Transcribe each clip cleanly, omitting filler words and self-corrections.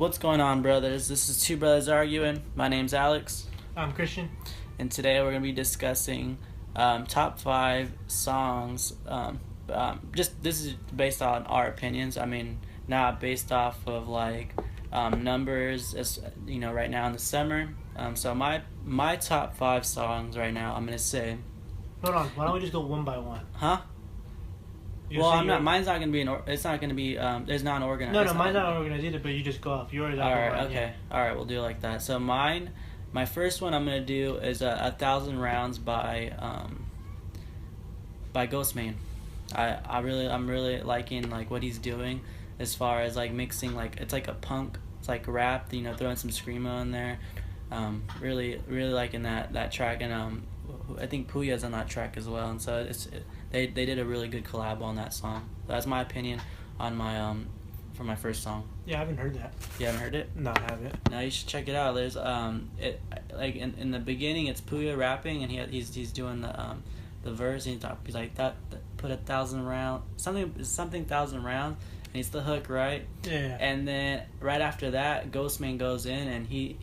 What's going on, brothers? This is Two Brothers Arguing. My name's Alex. I'm Christian. And today we're going to be discussing top 5 songs. This is based on our opinions. I mean, not based off of numbers, as you know, right now in the summer. So my top 5 songs right now, I'm going to say. Hold on. Why don't we just go one by one? Huh? Well, I'm not. Mine's not gonna be it's not gonna be. There's not an organized. No, mine's not organized either. But you just go off yours. All right. Okay. Yeah. All right. We'll do it like that. So my first one I'm gonna do is 1,000 Rounds by Ghostman. I'm really liking what he's doing as far as mixing it's like a punk. It's like rap. Throwing some screamo in there. Really liking that track, and I think Puya's on that track as well, and so they did a really good collab on that song. That's my opinion on my for my first song. Yeah, I haven't heard that. You haven't heard it? No, I haven't. No, you should check it out. There's in the beginning it's Puya rapping, and he's doing the verse, and he's like that put 1,000 rounds something 1,000 rounds. And he's the hook, right? Yeah. And then right after that, Ghostman goes in, and he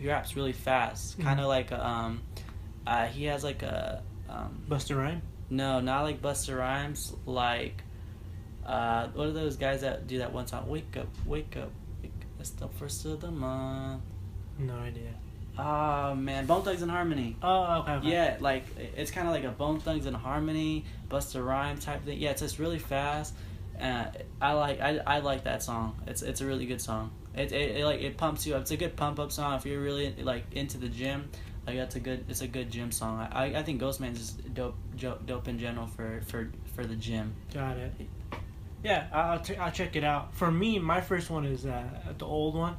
raps really fast, kind of like he has like a Busta Rhymes? No, not like Busta Rhymes. What are those guys that do that one song? Wake up, it's the first of the month. No idea. Oh man, Bone Thugs and Harmony. Oh, okay. Yeah, it's kind of like a Bone Thugs and Harmony, Busta Rhymes type thing. Yeah, it's just really fast. I like that song. It's a really good song. It pumps you up. It's a good pump up song if you're really into the gym. It's a good gym song. I think Ghostman's just dope in general for the gym. Got it. Yeah, I'll check it out. For me, my first one is the old one,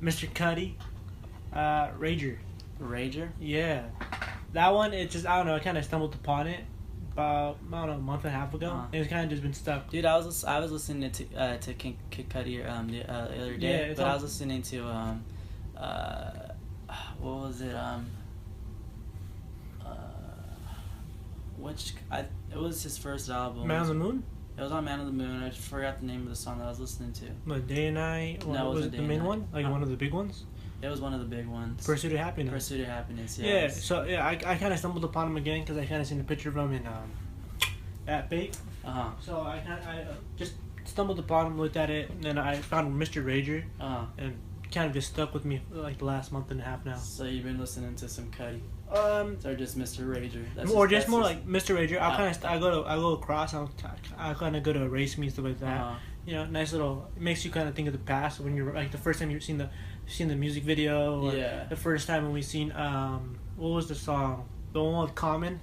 Mr. Cuddy, Rager. Rager? Yeah, that one. It just I don't know. I kind of stumbled upon it about a month and a half ago. And it's kind of just been stuck. Dude, I was listening to Kid Cudi the other day, but I was listening to what was it it was his first album. Man on the Moon? It was on Man on the Moon. I just forgot the name of the song that I was listening to. What, Day and Night? No, was it the main one? One of the big ones? It was one of the big ones. Pursuit of Happiness. Pursuit of Happiness, yes. Yeah, so I kind of stumbled upon him again because I kind of seen a picture of him in at Bake. Uh-huh. So I just stumbled upon him, looked at it, and then I found Mr. Rager. Uh-huh. And kind of just stuck with me for the last month and a half now. So you've been listening to some Cudi? Or just Mr. Rager? Just more like Mr. Rager. I go across. I kind of go to Erase Me and stuff like that. Uh-huh. Nice little. It makes you kind of think of the past when you're the first time you've seen the music video. Or the first time when we seen what was the song? The one with Common.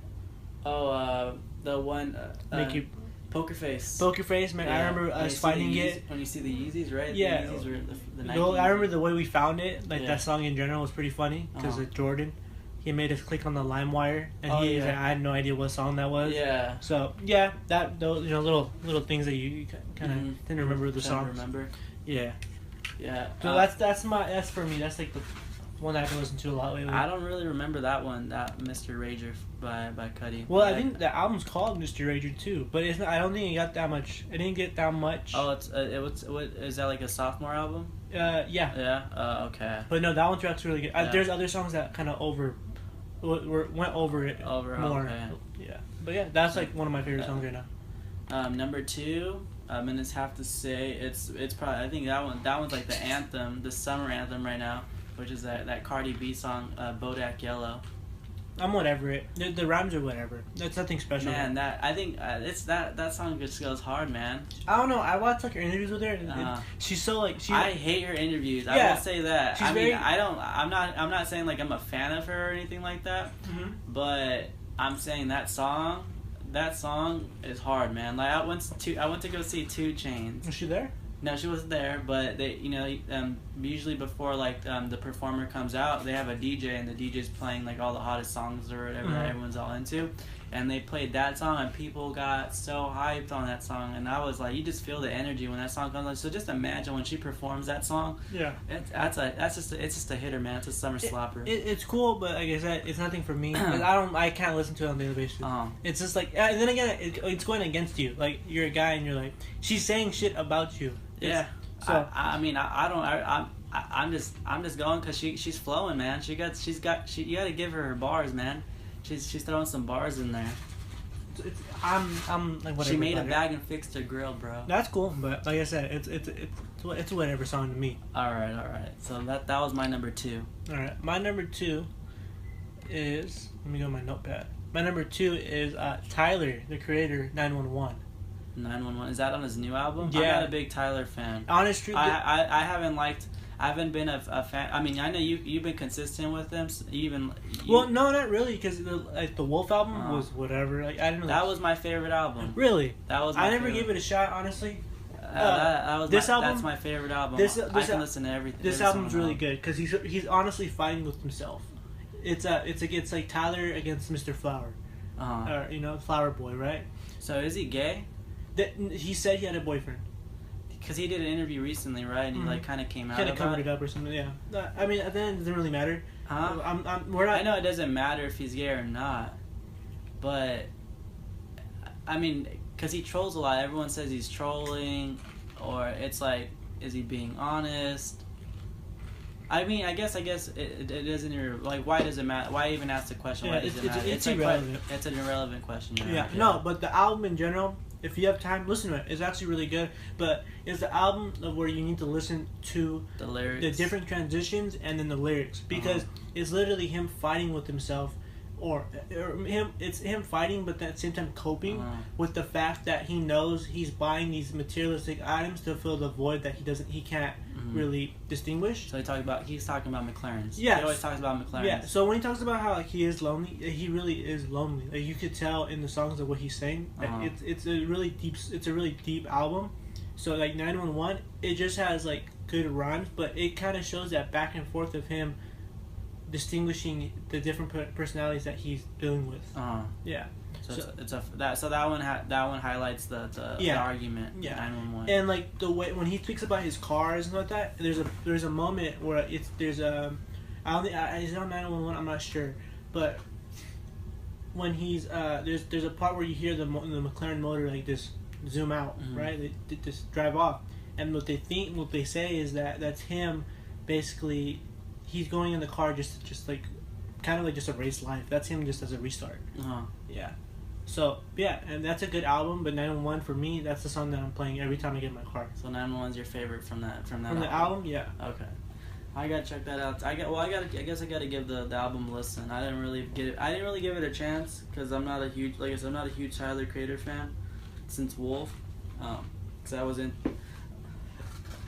Oh, the one. Make you. Poker Face. Poker Face, man. Yeah. I remember us finding it. When you see the Yeezys, right? Yeah. The Yeezys were the Nike. I remember the way we found it. That song in general was pretty funny because Jordan, he made us click on the LimeWire, and I had no idea what song that was. Yeah. So those little things that you kind of didn't remember the song. Remember. Yeah. Yeah. So that's for me. That's the one I've been listening to a lot lately. I don't really remember that one, that Mr. Rager by Cudi. Well, I think the album's called Mr. Rager too, but it's not. I don't think it got that much. It didn't get that much. Oh, what is that, like a sophomore album? Yeah. Yeah. Okay. But no, that one track's really good. There's other songs that kind of went over it more. Okay. Yeah. But yeah, that's one of my favorite songs right now. Number 2, I'm gonna have to say it's probably, I think that one's like the anthem, the summer anthem right now, which is that Cardi B song, Bodak Yellow. I'm whatever it. The rhymes are whatever. That's nothing special. Man, I think that song just goes hard, man. I don't know. I watched her interviews with her, and she's so I hate her interviews. I will say that. I'm not saying I'm a fan of her or anything like that. Mm-hmm. But I'm saying that song is hard, man. I went to go see 2 Chainz. Was she there? No, she wasn't there, but they, usually before the performer comes out, they have a DJ, and the DJ's playing all the hottest songs or whatever that everyone's all into, and they played that song, and people got so hyped on that song, and I was like, you just feel the energy when that song comes on. So just imagine when she performs that song. Yeah. It's just a hitter, man. It's a summer slapper. It's cool, but like I said, it's nothing for me. I can't listen to it on a daily basis. It's just and then again, it's going against you. You're a guy, and you're she's saying shit about you. Yeah. So I mean, I don't. I'm just going because she's flowing, man. You got to give her bars, man. She's throwing some bars in there. I'm like whatever. She made a bag and fixed her grill, bro. That's cool, but like I said, it's a whatever song to me. All right. So that was my number 2. All right, my number 2 is, let me go to my notepad. My number 2 is Tyler, the creator, 911. 911, is that on his new album? Yeah. I'm not a big Tyler fan. Honest truth, I haven't been a fan. I mean, I know you've been consistent with them. Well, no, not really, because the Wolf album was whatever. Like I didn't. That was my favorite album. Really? That was. I never gave it a shot, honestly. That's my favorite album. I can listen to everything. This album's really good because he's honestly fighting with himself. It's like Tyler against Mr. Flower, or Flower Boy, right? So is he gay? He said he had a boyfriend. Because he did an interview recently, right? And he like kind of came out. Kind of covered it up or something. Yeah. I mean, at the end, it doesn't really matter. Huh? We're not. I know it doesn't matter if he's gay or not, but I mean, because he trolls a lot. Everyone says he's trolling, or it's like, is he being honest? I mean, I guess it doesn't even, like, why does it matter? Why even ask the question? Why does it matter? It's irrelevant. It's an irrelevant question. Yeah. No, but the album in general, if you have time, listen to it. It's actually really good. But it's the album where you need to listen to the lyrics, the different transitions, and then the lyrics, because it's literally him fighting with himself, or him. It's him fighting, but at the same time coping with the fact that he knows he's buying these materialistic items to fill the void that he can't really distinguish. So he's talking about McLarens. Yeah, he always talks about McLarens. Yeah. So when he talks about how like he is lonely, he really is lonely. Like, you could tell in the songs of what he's saying. It's a really deep album. So like 911, it just has like good rhymes, but it kind of shows that back and forth of him distinguishing the different personalities that he's dealing with. Yeah. So that one highlights the argument. Yeah. 911. And like the way when he speaks about his cars and like that, there's a moment where I don't think is it on 911? I'm not sure, but when he's there's a part where you hear the McLaren motor like just zoom out, right? They just drive off, and what they say is that that's him, basically. He's going in the car just like kind of like just a race life. That's him just as a restart. Yeah. So yeah, and that's a good album. But 911 for me, that's the song that I'm playing every time I get in my car. So 911's your favorite from the album? Yeah. Okay. I gotta check that out. I guess I gotta give the album a listen. I didn't really give it a chance because I'm not a huge Tyler Creator fan since Wolf. Because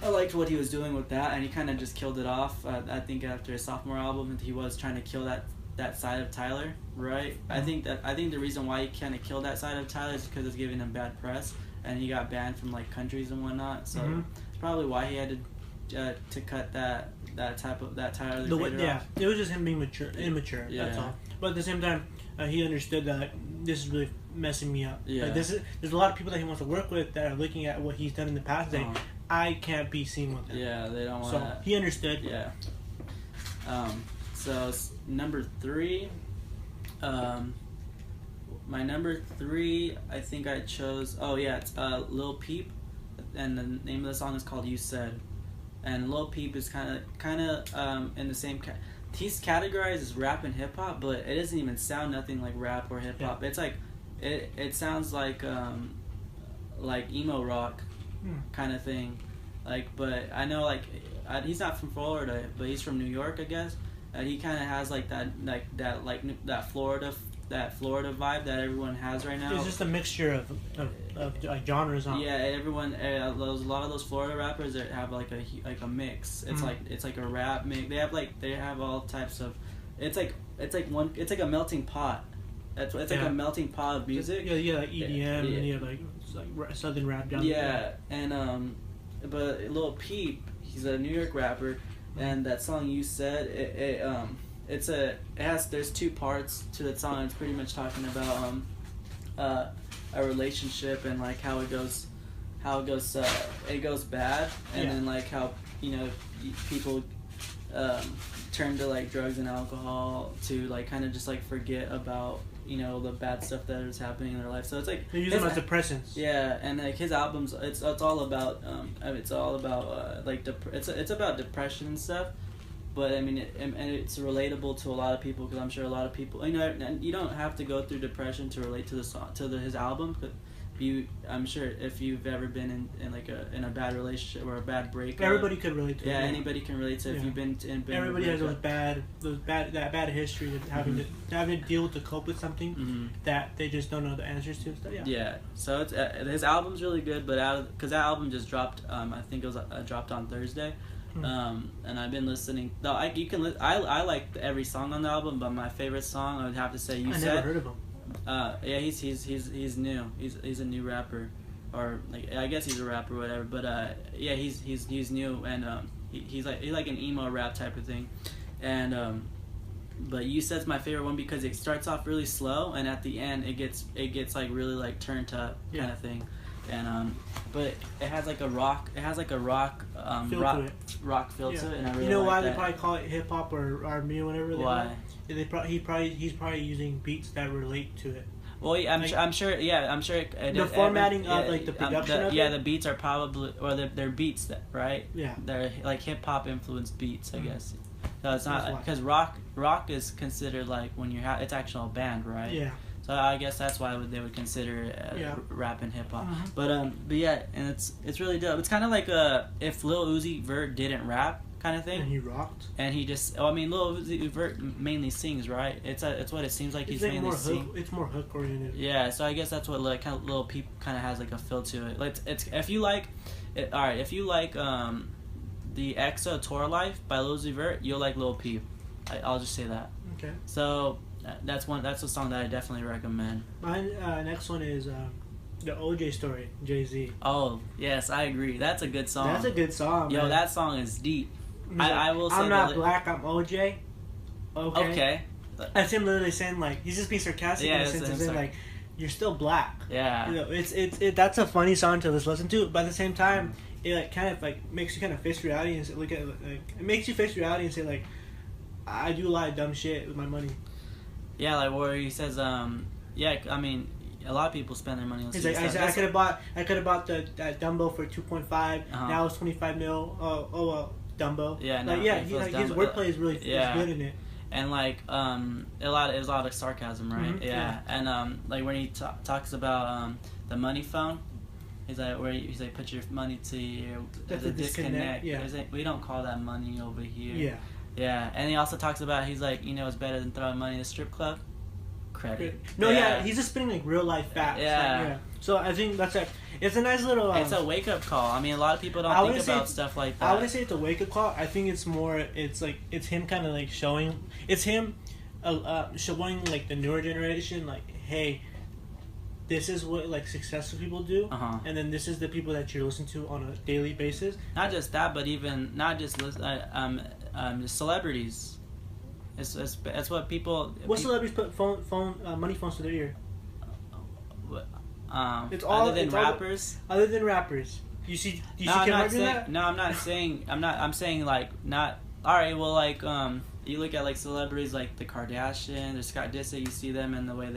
I liked what he was doing with that, and he kind of just killed it off. I think after his sophomore album, he was trying to kill that side of Tyler, right? I think the reason why he kind of killed that side of Tyler is because it's giving him bad press, and he got banned from like countries and whatnot. So it's probably why he had to cut that Tyler the Creator off. It was just him being immature. Yeah. That's all. But at the same time, he understood that this is really messing me up. Yeah. Like, there's a lot of people that he wants to work with that are looking at what he's done in the past. Saying, I can't be seen with him. Yeah, they don't want so that. He understood. Yeah. So number 3, my number 3, I think I chose. Oh yeah, it's Lil Peep, and the name of the song is called "You Said," and Lil Peep is kind of in the same. He's categorized as rap and hip hop, but it doesn't even sound nothing like rap or hip hop. Yeah. It's like it sounds like emo rock. Kind of thing, like, but I know like he's not from Florida, but he's from New York, I guess. He kind of has like that Florida vibe that everyone has right now. It's just a mixture of like genres. Yeah, everyone. A lot of those Florida rappers that have like a mix. It's like a rap mix. They have all types of. It's like a melting pot. It's like a melting pot of music. Yeah, like EDM, and you have like southern rap down there. Yeah, and but Lil Peep, he's a New York rapper, and that song "You Said" there's 2 parts to that song. It's pretty much talking about a relationship and like how it goes bad, and then like how people turn to like drugs and alcohol to like kind of just like forget about the bad stuff that is happening in their life. So it's like they use them as depressants. Yeah, and like his albums, it's all about it's about depression and stuff. But I mean, and it's relatable to a lot of people because I'm sure a lot of people, and you don't have to go through depression to relate to the song his album. But I'm sure if you've ever been in a bad relationship or a bad breakup, everybody could relate to it. Yeah, anybody can relate to it if you've been everybody has that bad history of having to deal to cope with something that they just don't know the answers to. So, yeah. So it's his album's really good, but because that album just dropped, I think it was dropped on Thursday. And I've been listening. Though I like every song on the album, but my favorite song I would have to say I never heard of him. Yeah, he's new. He's a new rapper, or like I guess he's a rapper, or whatever. But yeah, he's new, and he's like an emo rap type of thing, and but You Said's my favorite one because it starts off really slow, and at the end it gets like really like turned up kind of thing. And but it has like a rock feel to it, and I really why that. They probably call it hip hop or R&B or whatever. Why? He's probably using beats that relate to it. Well, yeah, I'm sure. Yeah, I'm sure. The formatting of like the production of it. Yeah, the beats are probably they're beats that right. Yeah. They're like hip hop influenced beats, I guess. So it's not because rock is considered like when it's actual band, right? Yeah. So I guess that's why they would consider rap and hip hop. But yeah, and it's really dope. It's kind of like if Lil Uzi Vert didn't rap kind of thing. And he rocked. And he just Lil Uzi Vert mainly sings, right? It's what it seems like. He's like mainly singing. It's more hook oriented. Yeah, so I guess that's what like kind of Lil Peep kind of has like a feel to it. Like it's if you like the EXO Tour Life by Lil Uzi Vert, you'll like Lil Peep. I'll just say that. Okay. So that's a song that I definitely recommend. My next one is the OJ Story, Jay-Z. Oh yes, I agree. That's a good song. That's a good song. Yo, man. That song is deep. I will say I'm not black. I'm OJ. Okay. That's him literally saying like he's just being sarcastic in the sense of saying like you're still black. Yeah. It's that's a funny song to listen to, but at the same time it like kind of like makes you kind of face reality and look at it, like it makes you face reality and say like I do a lot of dumb shit with my money. Yeah, like where he says yeah, I mean a lot of people spend their money on stupid stuff. I could have bought that Dumbo for 2.5. Now it's 25 mil. Well, Dumbo. Yeah, no, his wordplay is really is good in it. And like a lot of sarcasm, right? Mm-hmm, yeah. And like when he talks about the money phone, he's like put your money to your the disconnect. Yeah. We don't call that money over here. Yeah. Yeah, and he also talks about he's like it's better than throwing money in a strip club. Credit. No, he's just spitting like real life facts. Yeah. So I think that's it's a nice little. It's a wake up call. I mean, a lot of people don't think about stuff like that. I wouldn't say it's a wake up call. I think it's more. It's like it's him kind of like showing. It's him, showing like the newer generation like, hey, this is what like successful people do, and then this is the people that you listen to on a daily basis. Not just that, but even not just celebrities. It's what people. What celebrities put money phones to their ear? It's all other than rappers. Other than rappers, you see Kendrick do that? No, I'm not saying. I'm saying like not. All right, well, like you look at like celebrities like the Kardashians or Scott Disick. You see them and the way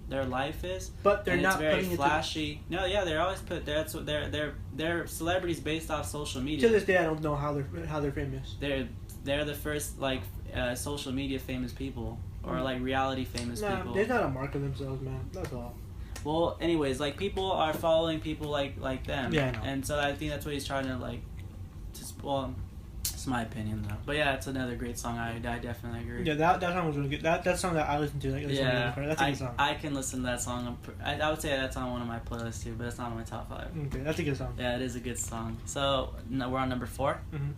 their life is. But they're not very flashy. No, yeah, they're always put. That's what they're celebrities based off social media. To this day, I don't know how they're famous. They're the first like social media famous people or like reality famous people. They gotta market themselves, man. That's all. Well, anyways, like people are following people like them. Yeah, I know. And so I think that's what he's trying to like. It's my opinion though. But yeah, it's another great song. I definitely agree. Yeah, that song was really good. That song that I listened to. Like, that's a good song. I can listen to that song. I would say that's on one of my playlists too, but it's not on my top 5. Okay, that's a good song. Yeah, it is a good song. So we're on number 4. Mm-hmm.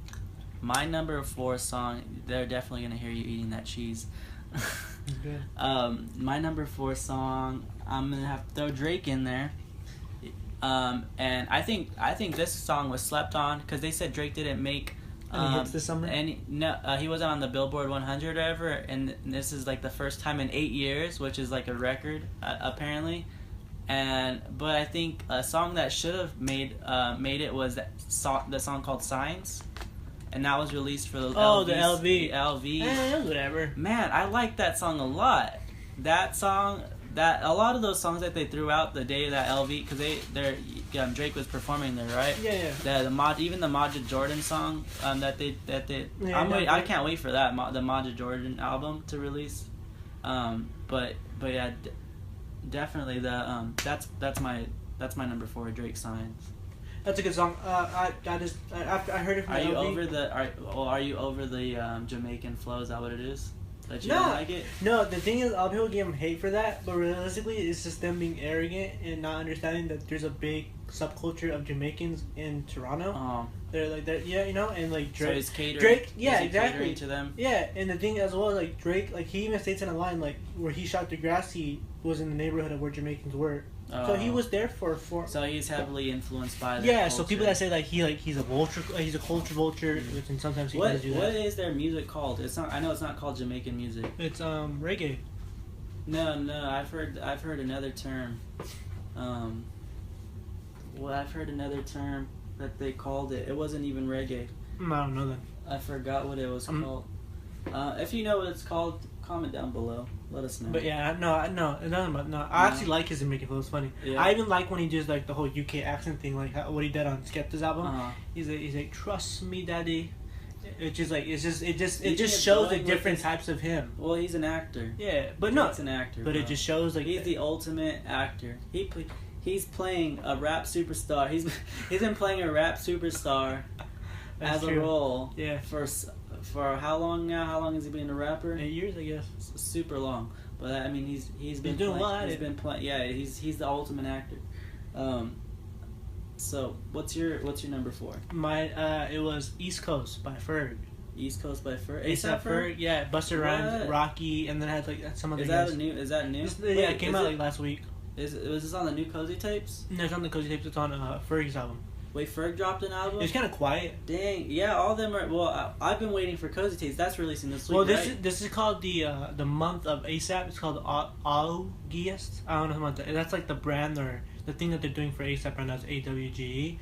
My number 4 song, they're definitely gonna hear you eating that cheese. Okay. My number 4 song, I'm gonna have to throw Drake in there. And I think this song was slept on because they said Drake didn't make any hits this summer. He wasn't on the Billboard 100 or ever, and this is like the first time in 8 years, which is like a record apparently. But I think a song that should have made it was the song called Signs. and that was released for the Oh, LV. the LV. The LV. Whatever. Man, I like that song a lot. That song, a lot of those songs that they threw out the day of that LV, because Drake was performing there, right? Yeah. Even the Majid Jordan song that they Yeah, I can't wait for that the Majid Jordan album to release. But yeah, definitely that's my number 4, Drake Signs. That's a good song. I heard it from Are you LV. are you over the Jamaican flow? Is that what it is? That you No. don't like it? No, the thing is, a lot of people give him hate for that, but realistically, it's just them being arrogant and not understanding that there's a big subculture of Jamaicans in Toronto. Oh, They're like that, yeah, you know, and like Drake. so he's catering. Drake, yeah, is he exactly. catering to them. Yeah, and the thing as well, like Drake, like he even states in a line, like where he shot the grass, he was in the neighborhood of where Jamaicans were. So he was there for. So he's heavily influenced by that. Yeah, culture. so people that say he's a vulture, he's a culture vulture, and sometimes he does do that. What is their music called? It's not. I know it's not called Jamaican music. It's reggae. No. I've heard another term. I've heard another term that they called it. It wasn't even reggae. I don't know that. I forgot what it was called. If you know what it's called, comment down below. Let us know. But yeah, no, it doesn't. But no, I actually like his Jamaican flow. It's funny. Yeah. I even like when he does like the whole UK accent thing, like what he did on Skepta's album. He's like, trust me, daddy. It just shows the different types of him. Well, he's an actor. Yeah, but no, he's an actor. But it just shows like he's the ultimate actor. He's playing a rap superstar. He's been playing a rap superstar as a role. Yeah. For how long now? How long has he been a rapper? 8 years, I guess. Super long. But I mean, he's been doing playing, well at he's it. been playing. Yeah, he's the ultimate actor. So what's your number 4? It was East Coast by Ferg. East Coast by Ferg. ASAP Ferg, yeah, Busta Rhymes, Rocky, and then I had like some other. Is that new? Yeah, it came out like last week. Was this on the new Cozy Tapes? No, it's on the Cozy Tapes. It's on Ferg's album. Wait, Ferg dropped an album? It's kind of quiet. Dang, yeah, all of them are. Well, I've been waiting for Cozy Tapes. That's releasing this week. Well, right? this is called the month of ASAP. It's called August. I don't know about that. That's like the brand or the thing that they're doing for ASAP right now is AWGE.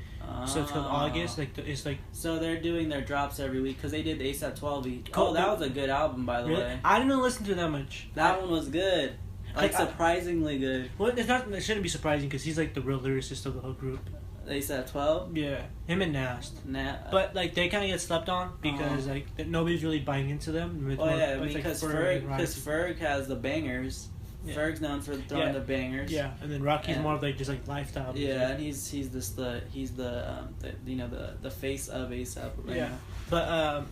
So it's called August. It's like. So they're doing their drops every week because they did the ASAP 12 Oh, that was a good album, by the way. I didn't listen to that much. That one was good. Like surprisingly good. Well, it shouldn't be surprising because he's like the real lyricist of the whole group. ASAP 12. Yeah, him and Nast. But like they kind of get slept on because like nobody's really buying into them. Because Ferg has the bangers. Yeah. Ferg's known for throwing the bangers. Yeah, and then Rocky's more of like just like lifestyle. Yeah, and he's the face of ASAP right now. But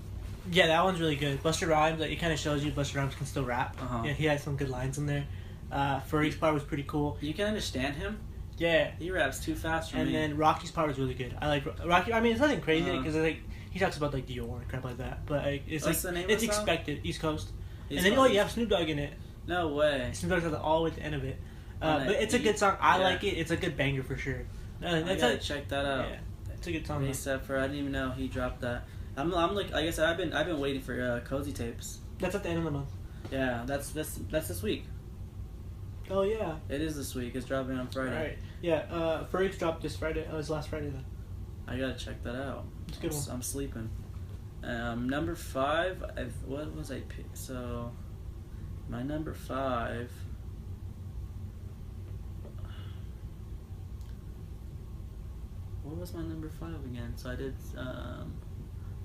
yeah, that one's really good. Busta Rhymes, like it kind of shows you Busta Rhymes can still rap. Yeah, he had some good lines in there. Ferg's part was pretty cool. You can understand him. Yeah, he raps too fast for me. And then Rocky's part was really good. I like Rocky. I mean, it's nothing crazy because like he talks about like Dior and crap like that. But like, it's What's the name of it's the song? Expected. East Coast. East and then Coast. you have Snoop Dogg in it. No way. Snoop Dogg's at all at the end of it. But it's a good song. I like it. It's a good banger for sure. I gotta check that out. Yeah, it's a good song. Except for I didn't even know he dropped that. I'm like I guess I've been waiting for Cozy Tapes. That's at the end of the month. Yeah, that's this week. Oh yeah. It is this week. It's dropping on Friday. Right. Yeah. Ferg's dropped this Friday. Oh, it's last Friday then. I gotta check that out. It's a good one. I'm sleeping. Number 5. What was I pick? So, my number 5. What was my number 5 again? So I did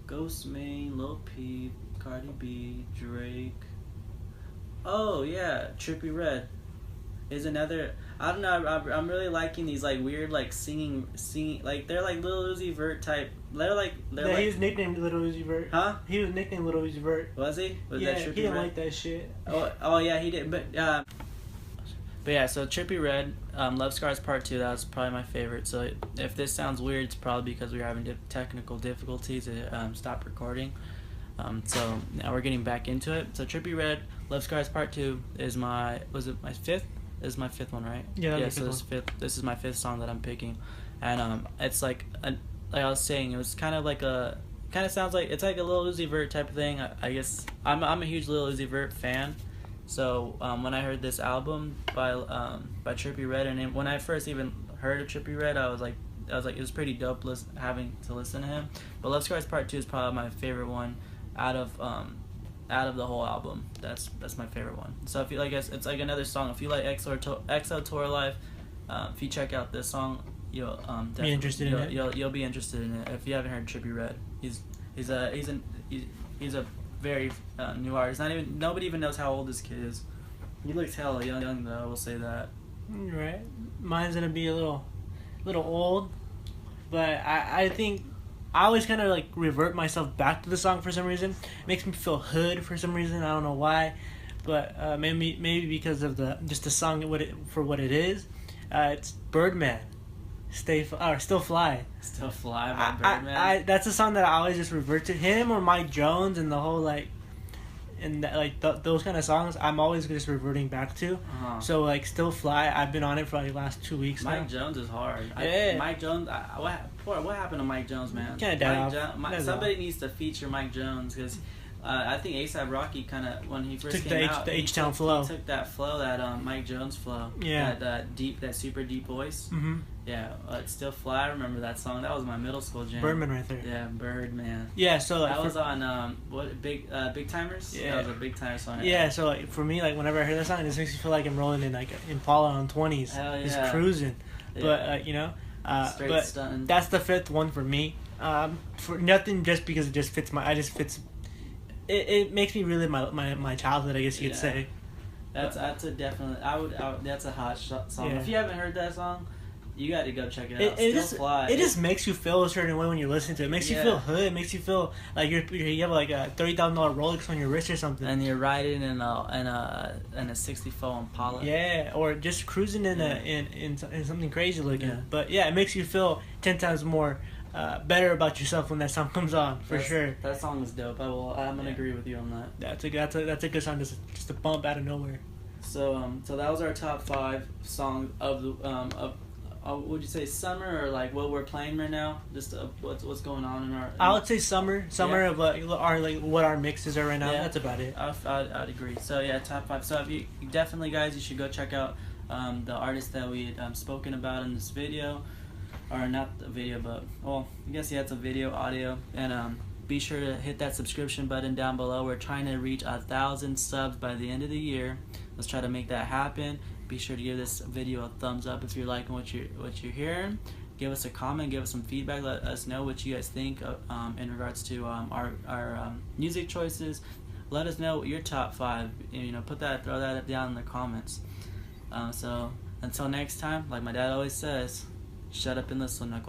Ghost Main, Lil Peep, Cardi B, Drake. Oh yeah, Trippie Redd is another. I don't know. I'm really liking these like weird like singing like they're like Lil Uzi Vert type. He was nicknamed Little Uzi Vert. Huh? He was nicknamed Little Uzi Vert. Was he? Was yeah, that Trippie he didn't Redd? like that shit. Oh yeah, he did. But yeah, so Trippie Redd, Love Scars Part 2. That was probably my favorite. So if this sounds weird, it's probably because we were having technical difficulties. It stopped recording. So now we're getting back into it. So Trippie Redd, Love Scars Part 2 is my 5th? This is my 5th one, right? Yeah, so this is my 5th song that I'm picking. And it's like I was saying, it was kind of sounds like it's like a Lil Uzi Vert type of thing. I guess I'm a huge Lil Uzi Vert fan. So when I heard this album by Trippie Redd, and when I first even heard of Trippie Redd, I was like it was pretty dope having to listen to him. But Love Scars Part 2 is probably my favorite one out of the whole album. That's my favorite one. So if you like, it's like another song. If you like EXO Tour Life, if you check out this song, you'll be interested in it. You'll be interested in it. If you haven't heard Trippie Redd, he's a very new artist. Nobody even knows how old this kid is. He looks hella young though. I will say that. Right. Mine's gonna be a little old, but I think I always kind of like revert myself back to the song for some reason. It makes me feel hood for some reason. I don't know why, but maybe because of the song for what it is. It's Birdman. Still Fly. Still Fly by Birdman. That's a song that I always just revert to. Him or Mike Jones and the whole like, and that, like those kind of songs I'm always just reverting back to. Uh-huh. So like Still Fly, I've been on it for like the last 2 weeks Mike now. Jones is hard. Yeah. Mike Jones. What happened to Mike Jones, man? Kind of died off. Somebody needs to feature Mike Jones because I think A$AP Rocky kind of when he first took came out, the H-Town flow. He took that flow, that Mike Jones flow. Yeah. That super deep voice. Mm-hmm. Yeah, Still Fly. I remember that song. That was my middle school jam. Birdman right there. Yeah, Birdman. Yeah, so like, that was on Big Timers. Yeah, that was a Big Time song. Yeah, so like for me, like whenever I hear that song, it just makes me feel like I'm rolling in like Impala on 20s, Hell yeah. just cruising. Yeah. But Straight but stunting. that's the fifth one for me. For nothing, just because it just fits fits. It makes me relive my childhood, I guess you could say. That's a definitely. That's a hot song. Yeah. If you haven't heard that song, you got to go check it out. Still Fly. It just makes you feel a certain way when you listen to it. It makes you feel hood. It makes you feel like you have like a $30,000 Rolex on your wrist or something. And you're riding in a 64 Impala. Yeah, or just cruising in something crazy looking. Yeah. But yeah, it makes you feel 10 times more better about yourself when that song comes on, for sure. That song is dope. I'm gonna agree with you on that. That's a good song, just a bump out of nowhere. So that was our top 5 songs of the would you say summer or like what we're playing right now? Just what's going on in our. I would say summer of what our mixes are right now. Yeah. That's about it. I'd agree. So yeah, top 5. So if you definitely, guys, you should go check out the artists that we had spoken about in this video. Or not the video, but well, I guess it's a video, audio, and be sure to hit that subscription button down below. We're trying to reach 1,000 subs by the end of the year. Let's try to make that happen. Be sure to give this video a thumbs up if you're liking what you're hearing. Give us a comment, give us some feedback. Let us know what you guys think in regards to our music choices. Let us know your top 5. Throw that down in the comments. So until next time, like my dad always says. Shut up and listen, knucklehead.